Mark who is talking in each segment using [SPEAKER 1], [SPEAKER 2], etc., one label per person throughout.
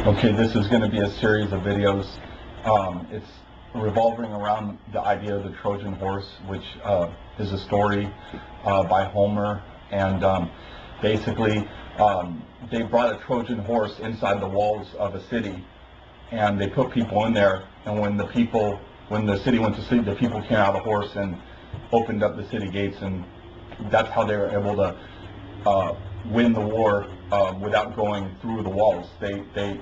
[SPEAKER 1] Okay, this is going to be a series of videos. It's revolving around the idea of the Trojan Horse, which is a story by Homer. And basically, they brought a Trojan horse inside the walls of a city, and they put people in there. And when the city went to sleep, the people came out of the horse and opened up the city gates, and that's how they were able to win the war without going through the walls. They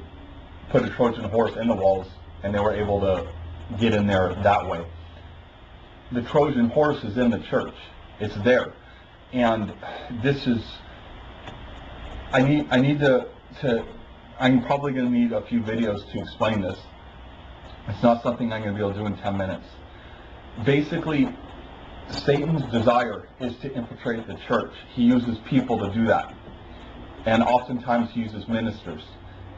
[SPEAKER 1] put a Trojan horse in the walls, and they were able to get in there that way. The Trojan horse is in the church. It's there. And this is, I'm probably going to need a few videos to explain this. It's not something I'm going to be able to do in 10 minutes. Basically, Satan's desire is to infiltrate the church. He uses people to do that. And oftentimes he uses ministers.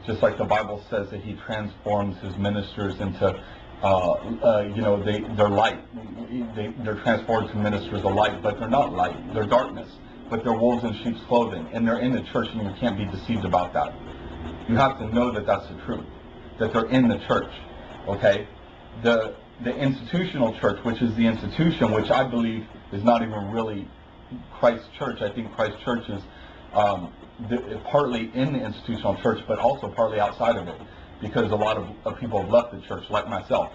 [SPEAKER 1] Just like the Bible says that he transforms his ministers into, they're light. They're transformed to ministers of light, but they're not light. They're darkness. But they're wolves in sheep's clothing. And they're in the church, and you can't be deceived about that. You have to know that that's the truth. That they're in the church. Okay? The institutional church, which is the institution, which I believe is not even really Christ's church. I think Christ's church is partly in the institutional church, but also partly outside of it, because a lot of people have left the church, like myself.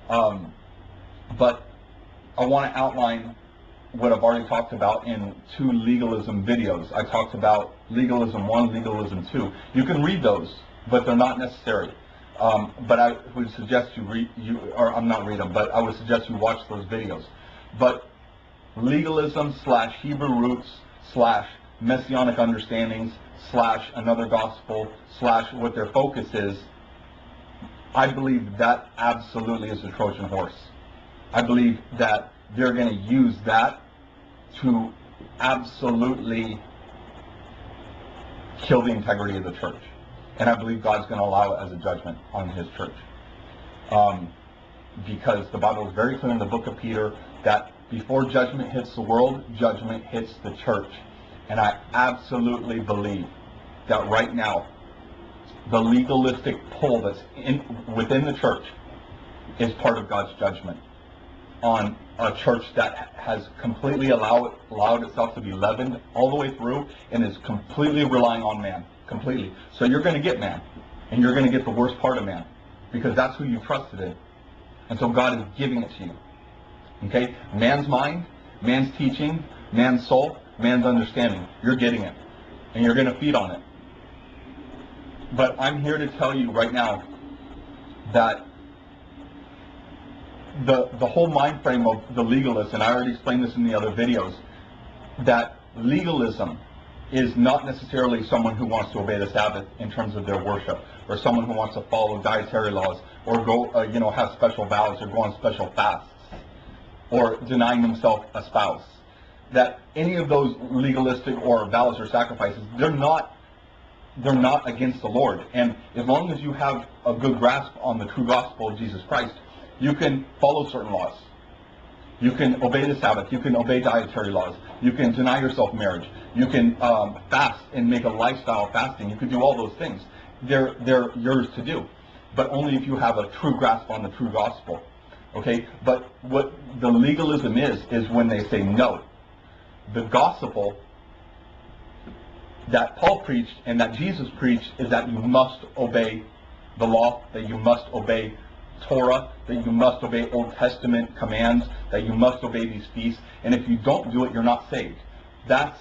[SPEAKER 1] But I want to outline what I've already talked about in 2 legalism videos. I talked about legalism 1, legalism 2. You can read those, but they're not necessary. But I would suggest I would suggest you watch those videos. But legalism / Hebrew roots / Messianic understandings / another gospel / what their focus is, I believe that absolutely is the Trojan horse. I believe that they're going to use that to absolutely kill the integrity of the church. And I believe God's going to allow it as a judgment on his church. Because the Bible is very clear in the book of Peter that before judgment hits the world, judgment hits the church. And I absolutely believe that right now, the legalistic pull that's within the church is part of God's judgment on a church that has completely allowed itself to be leavened all the way through and is completely relying on man. Completely. So you're going to get man, and you're going to get the worst part of man, because that's who you trusted in. And so God is giving it to you. Okay? Man's mind, man's teaching, man's soul, man's understanding. You're getting it. And you're going to feed on it. But I'm here to tell you right now that the whole mind frame of the legalist, and I already explained this in the other videos, that legalism is not necessarily someone who wants to obey the Sabbath in terms of their worship, or someone who wants to follow dietary laws, or go, have special vows, or go on special fasts, or denying themselves a spouse. That any of those legalistic or vows or sacrifices, they're not against the Lord. And as long as you have a good grasp on the true gospel of Jesus Christ, you can follow certain laws. You can obey the Sabbath. You can obey dietary laws. You can deny yourself marriage. You can fast and make a lifestyle of fasting. You can do all those things. They're yours to do, but only if you have a true grasp on the true gospel. Okay? But what the legalism is when they say no. The gospel that Paul preached and that Jesus preached is that you must obey the law, that you must obey Torah, that you must obey Old Testament commands, that you must obey these feasts, and if you don't do it, you're not saved. That's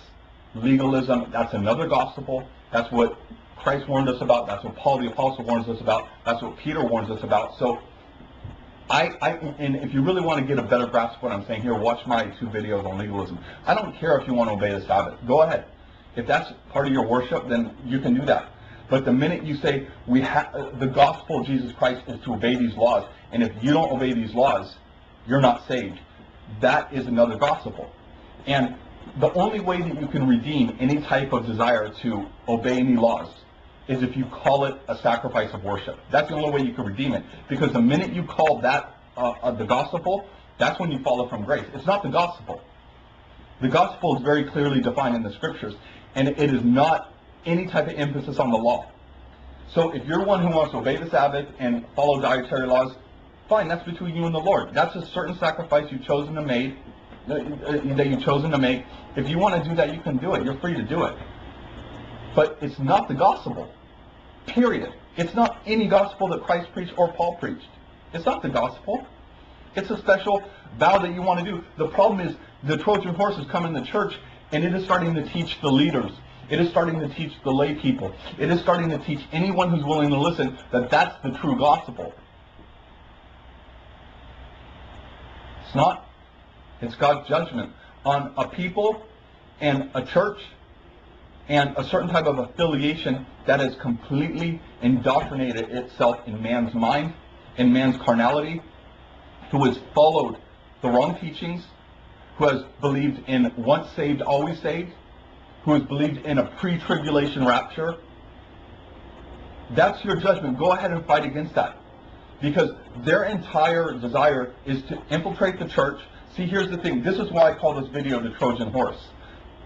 [SPEAKER 1] legalism. That's another gospel. That's what Christ warned us about. That's what Paul the Apostle warns us about. That's what Peter warns us about. So, and if you really want to get a better grasp of what I'm saying here, watch my 2 videos on legalism. I don't care if you want to obey the Sabbath. Go ahead. If that's part of your worship, then you can do that. But the minute you say the gospel of Jesus Christ is to obey these laws, and if you don't obey these laws, you're not saved, that is another gospel. And the only way that you can redeem any type of desire to obey any laws is if you call it a sacrifice of worship. That's the only way you can redeem it. Because the minute you call that the gospel, that's when you fall from grace. It's not the gospel. The gospel is very clearly defined in the scriptures, and it is not any type of emphasis on the law. So if you're one who wants to obey the Sabbath and follow dietary laws, fine, that's between you and the Lord. That's a certain sacrifice you've chosen to make, that you've chosen to make. If you want to do that, you can do it. You're free to do it. But it's not the gospel. Period. It's not any gospel that Christ preached or Paul preached. It's not the gospel. It's a special vow that you want to do. The problem is the Trojan horse has come in the church, and it is starting to teach the leaders. It is starting to teach the lay people. It is starting to teach anyone who's willing to listen that that's the true gospel. It's not. It's God's judgment on a people and a church and a certain type of affiliation that has completely indoctrinated itself in man's mind, in man's carnality, who has followed the wrong teachings, who has believed in once saved, always saved, who has believed in a pre-tribulation rapture. That's your judgment. Go ahead and fight against that. Because their entire desire is to infiltrate the church. See, here's the thing. This is why I call this video the Trojan Horse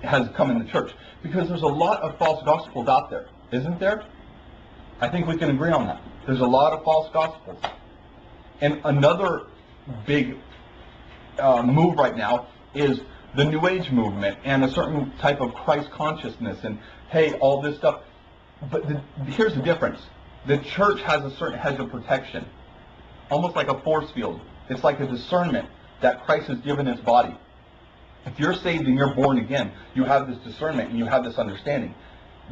[SPEAKER 1] has come in the church. Because there's a lot of false gospels out there. Isn't there? I think we can agree on that. There's a lot of false gospels. And another big move right now is the New Age movement and a certain type of Christ consciousness and, hey, all this stuff. But here's the difference. The church has a certain hedge of protection, almost like a force field. It's like a discernment that Christ has given his body. If you're saved and you're born again, you have this discernment and you have this understanding.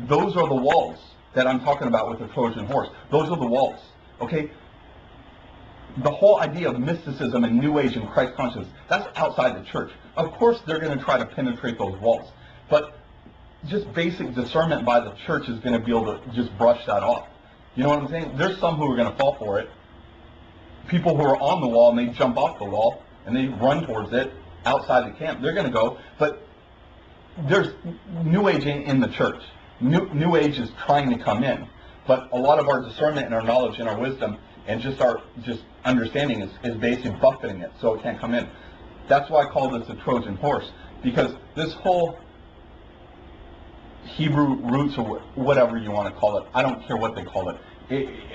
[SPEAKER 1] Those are the walls that I'm talking about with the Trojan horse. Those are the walls. Okay? The whole idea of mysticism and New Age and Christ consciousness, that's outside the church. Of course they're going to try to penetrate those walls. But just basic discernment by the church is going to be able to just brush that off. You know what I'm saying? There's some who are going to fall for it. People who are on the wall and they jump off the wall and they run towards it outside the camp. They're going to go. But there's New Age in the church. New Age is trying to come in. But a lot of our discernment and our knowledge and our wisdom and just our understanding is based in buffeting it, so it can't come in. That's why I call this the Trojan horse, because this whole Hebrew roots or whatever you want to call it, I don't care what they call it.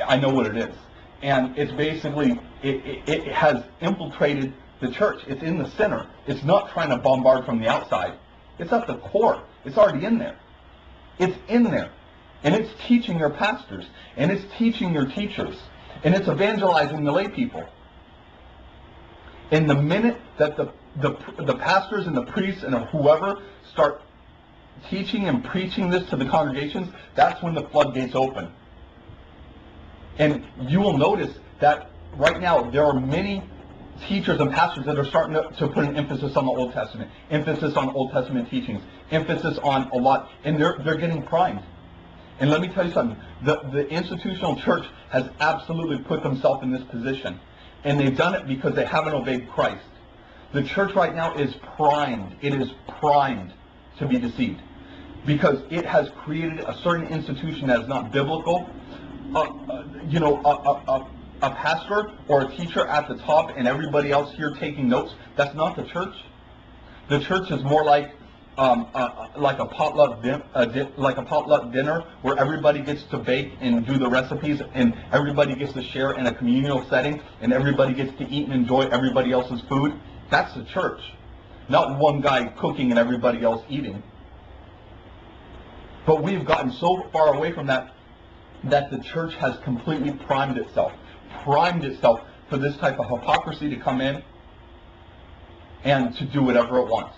[SPEAKER 1] I know what it is. And it's basically, it has infiltrated the church. It's in the center. It's not trying to bombard from the outside. It's at the core. It's already in there. It's in there. And it's teaching your pastors. And it's teaching your teachers. And it's evangelizing the lay people. And the minute that the pastors and the priests and whoever start teaching and preaching this to the congregations, that's when the floodgates open. And you will notice that right now there are many teachers and pastors that are starting to put an emphasis on the Old Testament, emphasis on Old Testament teachings, emphasis on a lot, and they're getting primed. And let me tell you something, the institutional church has absolutely put themselves in this position. And they've done it because they haven't obeyed Christ. The church right now is primed. It is primed to be deceived. Because it has created a certain institution that is not biblical. A pastor or a teacher at the top and everybody else here taking notes, that's not the church. The church is more like a potluck dinner where everybody gets to bake and do the recipes and everybody gets to share in a communal setting and everybody gets to eat and enjoy everybody else's food. That's the church. Not one guy cooking and everybody else eating. But we've gotten so far away from that the church has completely primed itself for this type of hypocrisy to come in and to do whatever it wants.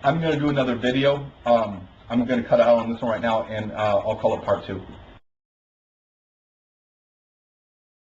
[SPEAKER 1] I'm going to do another video. I'm going to cut out on this one right now, and I'll call it part 2.